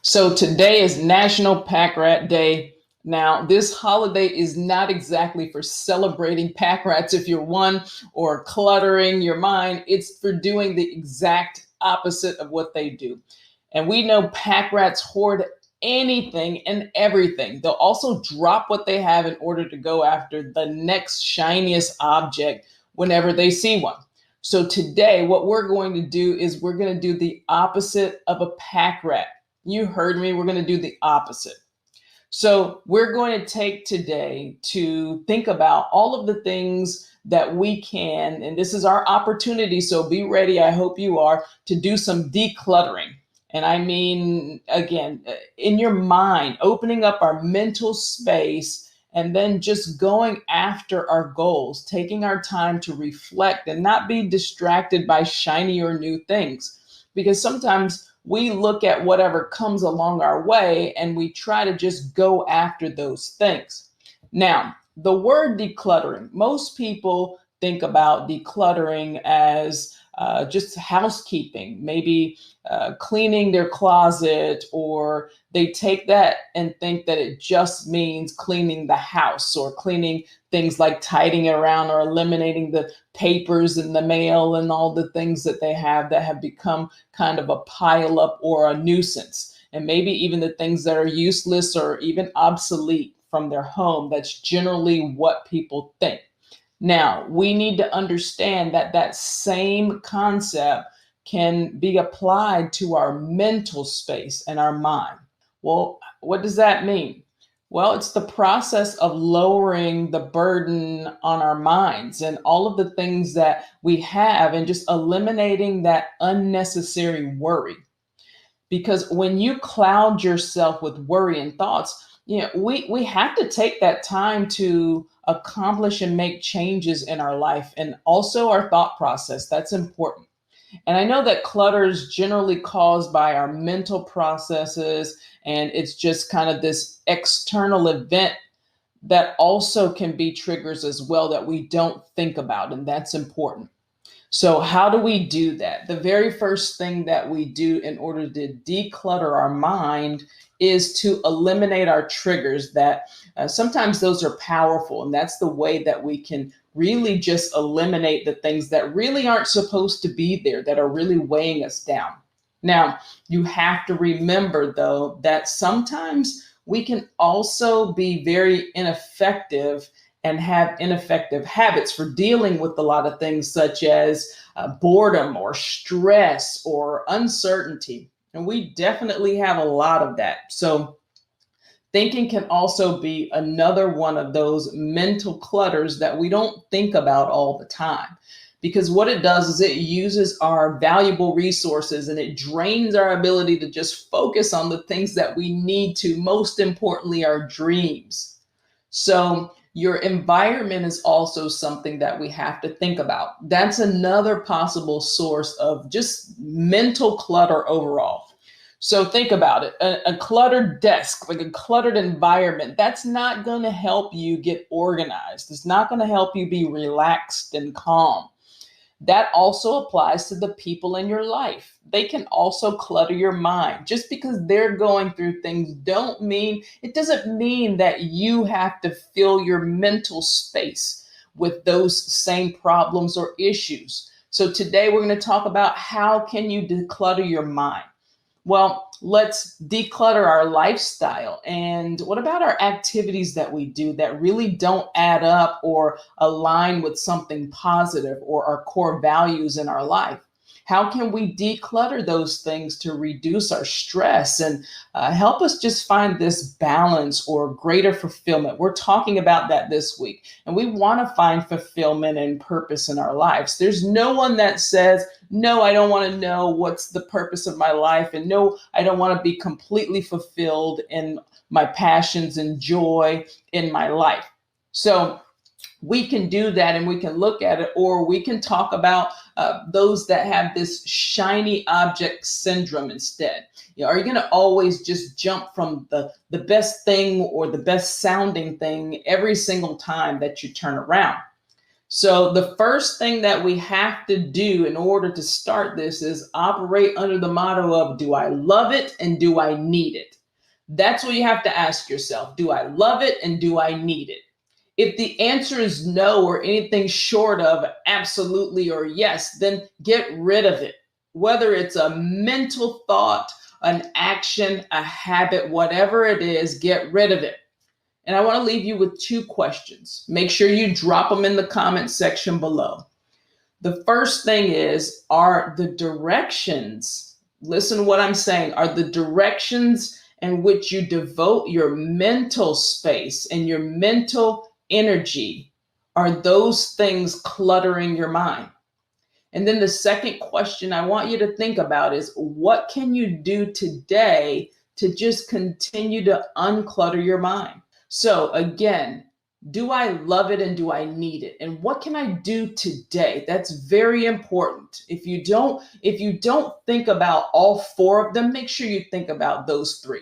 So today is National Pack Rat Day. Now, this holiday is not exactly for celebrating pack rats if you're one or cluttering your mind. It's for doing the exact opposite of what they do. And we know pack rats hoard anything and everything. They'll also drop what they have in order to go after the next shiniest object whenever they see one. So today, what we're going to do is we're going to do the opposite of a pack rat. You heard me. We're going to do the opposite. So we're going to take today to think about all of the things that we can, and this is our opportunity. So be ready. I hope you are to do some decluttering. And I mean, again, in your mind, opening up our mental space and then just going after our goals, taking our time to reflect and not be distracted by shiny or new things. Because sometimes we look at whatever comes along our way and we try to just go after those things. Now, the word decluttering, most people think about decluttering as just housekeeping, maybe cleaning their closet, or they take that and think that it just means cleaning the house or cleaning things like tidying around or eliminating the papers and the mail and all the things that they have that have become kind of a pile up or a nuisance. And maybe even the things that are useless or even obsolete from their home. That's generally what people think. Now, we need to understand that that same concept can be applied to our mental space and our mind. Well, what does that mean? Well, it's the process of lowering the burden on our minds and all of the things that we have and just eliminating that unnecessary worry. Because when you cloud yourself with worry and thoughts, we have to take that time to accomplish and make changes in our life and also our thought process. That's important. And I know that clutter is generally caused by our mental processes, and it's just kind of this external event that also can be triggers as well that we don't think about, and that's important. So, how do we do that? The very first thing that we do in order to declutter our mind is to eliminate our triggers that sometimes those are powerful. And that's the way that we can really just eliminate the things that really aren't supposed to be there, that are really weighing us down. Now, you have to remember, though, that sometimes we can also be very ineffective and have ineffective habits for dealing with a lot of things such as boredom or stress or uncertainty. And we definitely have a lot of that. So thinking can also be another one of those mental clutters that we don't think about all the time. Because what it does is it uses our valuable resources and it drains our ability to just focus on the things that we need to, most importantly, our dreams. So your environment is also something that we have to think about. That's another possible source of just mental clutter overall. So think about it. A cluttered desk, like a cluttered environment, that's not going to help you get organized. It's not going to help you be relaxed and calm. That also applies to the people in your life. They can also clutter your mind. Just because they're going through things it doesn't mean that you have to fill your mental space with those same problems or issues. So today we're going to talk about how can you declutter your mind. Well, let's declutter our lifestyle. And what about our activities that we do that really don't add up or align with something positive or our core values in our life? How can we declutter those things to reduce our stress and help us just find this balance or greater fulfillment? We're talking about that this week. And we want to find fulfillment and purpose in our lives. There's no one that says, no, I don't want to know what's the purpose of my life. And no, I don't want to be completely fulfilled in my passions and joy in my life. So we can do that and we can look at it, or we can talk about those that have this shiny object syndrome instead. Are you going to always just jump from the best thing or the best sounding thing every single time that you turn around? So the first thing that we have to do in order to start this is operate under the motto of, do I love it and do I need it? That's what you have to ask yourself. Do I love it and do I need it? If the answer is no or anything short of absolutely or yes, then get rid of it. Whether it's a mental thought, an action, a habit, whatever it is, get rid of it. And I want to leave you with two questions. Make sure you drop them in the comment section below. The first thing is, are the directions, listen to what I'm saying, are the directions in which you devote your mental space and your mental energy, are those things cluttering your mind? And then the second question I want you to think about is, what can you do today to just continue to unclutter your mind? So again, do I love it and do I need it? And what can I do today? That's very important. If you don't think about all four of them, make sure you think about those three.